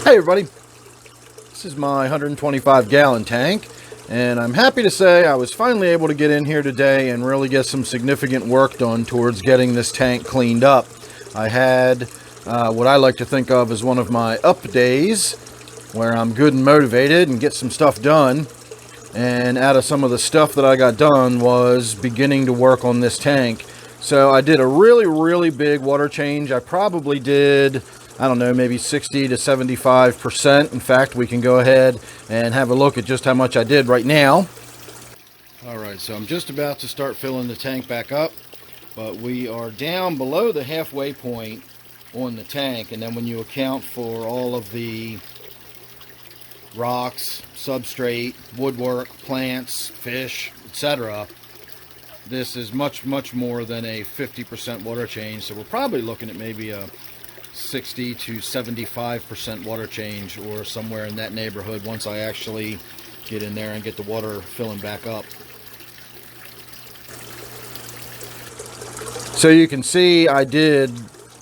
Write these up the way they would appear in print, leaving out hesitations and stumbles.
Hey everybody, this is my 125 gallon tank, and I'm happy to say I was finally able to get in here today and really get some significant work done towards getting this tank cleaned up. I had what I like to think of as one of my up days, where I'm good and motivated and get some stuff done, and out of some of the stuff that I got done was beginning to work on this tank. So I did a really big water change. I probably did, I don't know, maybe 60 to 75%. In fact, we can go ahead and have a look at just how much I did right now. Alright, so I'm just about to start filling the tank back up, but we are down below the halfway point on the tank, and then when you account for all of the rocks, substrate, woodwork, plants, fish, etc., this is much more than a 50% water change. So we're probably looking at maybe a 60 to 75% water change, or somewhere in that neighborhood, once I actually get in there and get the water filling back up. So you can see I did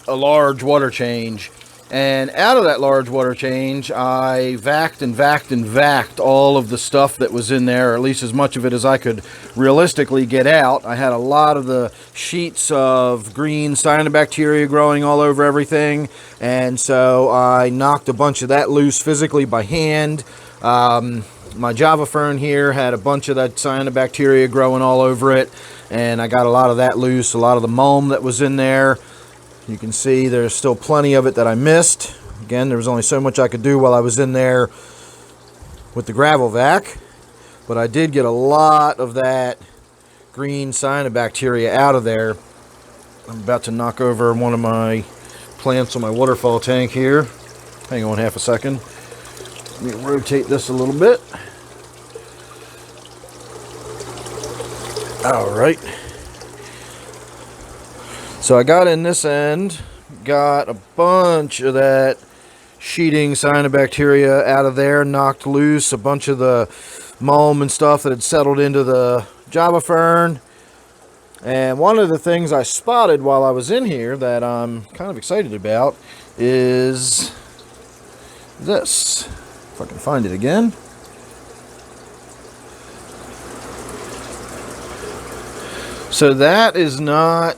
a large water change, and out of that large water change I vacked all of the stuff that was in there, or at least as much of it as I could realistically get out. I had a lot of the sheets of green cyanobacteria growing all over everything, and so I knocked a bunch of that loose physically by hand. My Java fern here had a bunch of that cyanobacteria growing all over it, and I got a lot of that loose, a lot of the mulm that was in there. You can see there's still plenty of it that I missed. Again, there was only so much I could do while I was in there with the gravel vac, but I did get a lot of that green cyanobacteria out of there. I'm about to knock over one of my plants on my waterfall tank here. Hang on half a second. Let me rotate this a little bit. All right. So I got in this end, got a bunch of that sheeting cyanobacteria out of there, knocked loose a bunch of the mulm and stuff that had settled into the Java fern. And one of the things I spotted while I was in here that I'm kind of excited about is this. If I can find it again. So that is not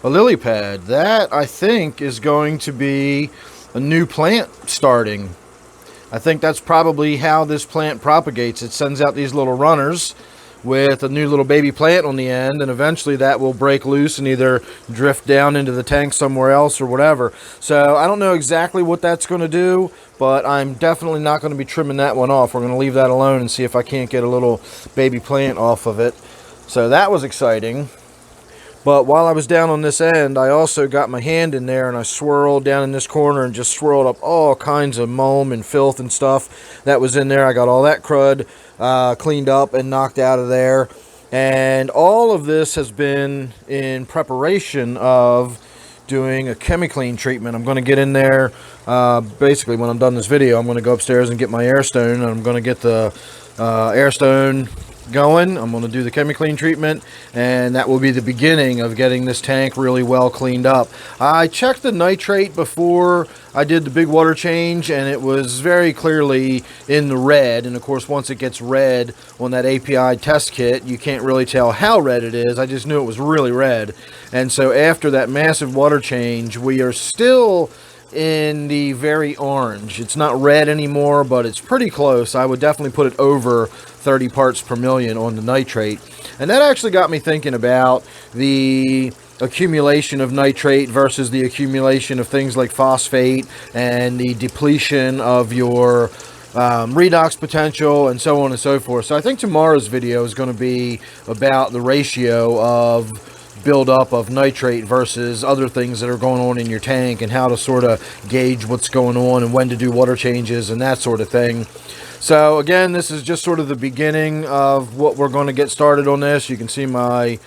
a lily pad. That, I think, is going to be a new plant starting. I think that's probably how this plant propagates. It sends out these little runners with a new little baby plant on the end, and eventually that will break loose and either drift down into the tank somewhere else or whatever. So I don't know exactly what that's going to do, but I'm definitely not going to be trimming that one off. We're going to leave that alone and see if I can't get a little baby plant off of it. So that was exciting. But while I was down on this end, I also got my hand in there and I swirled down in this corner and just swirled up all kinds of mulm and filth and stuff that was in there. I got all that crud cleaned up and knocked out of there. And all of this has been in preparation of doing a Chemiclean treatment. I'm going to get in there, basically when I'm done this video, I'm going to go upstairs and get my airstone, and I'm going to get the airstone going. I'm going to do the Chemiclean treatment, and that will be the beginning of getting this tank really well cleaned up. I checked the nitrate before I did the big water change, and it was very clearly in the red. And of course, once it gets red on that API test kit, you can't really tell how red it is. I just knew it was really red. And so after that massive water change, we are still in the very orange. It's not red anymore, but it's pretty close. I would definitely put it over 30 parts per million on the nitrate. And that actually got me thinking about the accumulation of nitrate versus the accumulation of things like phosphate, and the depletion of your redox potential, and so on and so forth. So I think tomorrow's video is going to be about the ratio of buildup of nitrate versus other things that are going on in your tank, and how to sort of gauge what's going on and when to do water changes and that sort of thing. So again, this is just sort of the beginning of what we're going to get started on this. You can see my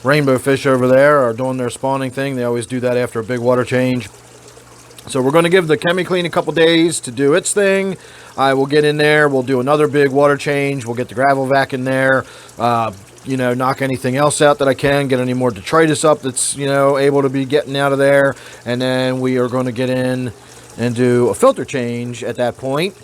rainbow fish over there are doing their spawning thing. They always do that after a big water change. So we're going to give the Chemiclean a couple days to do its thing. I will get in there. We'll do another big water change. We'll get the gravel vac in there. You know, knock anything else out that I can. Get any more detritus up that's, you know, able to be getting out of there. And then we are going to get in and do a filter change at that point.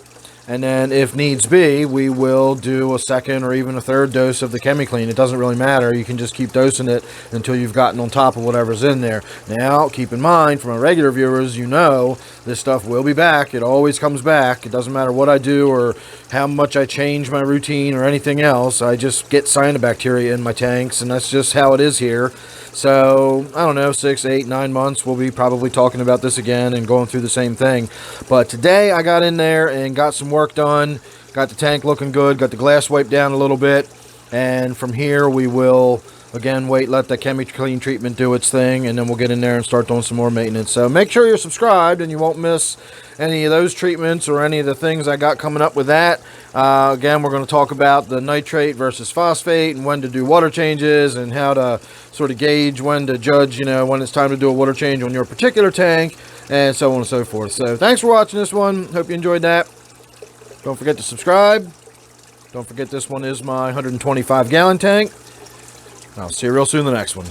And then if needs be, we will do a second or even a third dose of the Chemiclean. It doesn't really matter. You can just keep dosing it until you've gotten on top of whatever's in there. Now, keep in mind, for my regular viewers, you know this stuff will be back. It always comes back. It doesn't matter what I do or how much I change my routine or anything else. I just get cyanobacteria in my tanks, and that's just how it is here. So, I don't know, 6, 8, 9 months, we'll be probably talking about this again and going through the same thing. But today, I got in there and got some work done. Got the tank looking good, got the glass wiped down a little bit. And from here, we will, again, let the Chemiclean treatment do its thing, and then we'll get in there and start doing some more maintenance. So make sure you're subscribed, and you won't miss any of those treatments or any of the things I got coming up with that. Again, we're going to talk about the nitrate versus phosphate and when to do water changes and how to sort of gauge when to judge, when it's time to do a water change on your particular tank and so on and so forth. So thanks for watching this one. Hope you enjoyed that. Don't forget to subscribe. Don't forget this one is my 125 gallon tank. I'll see you real soon in the next one.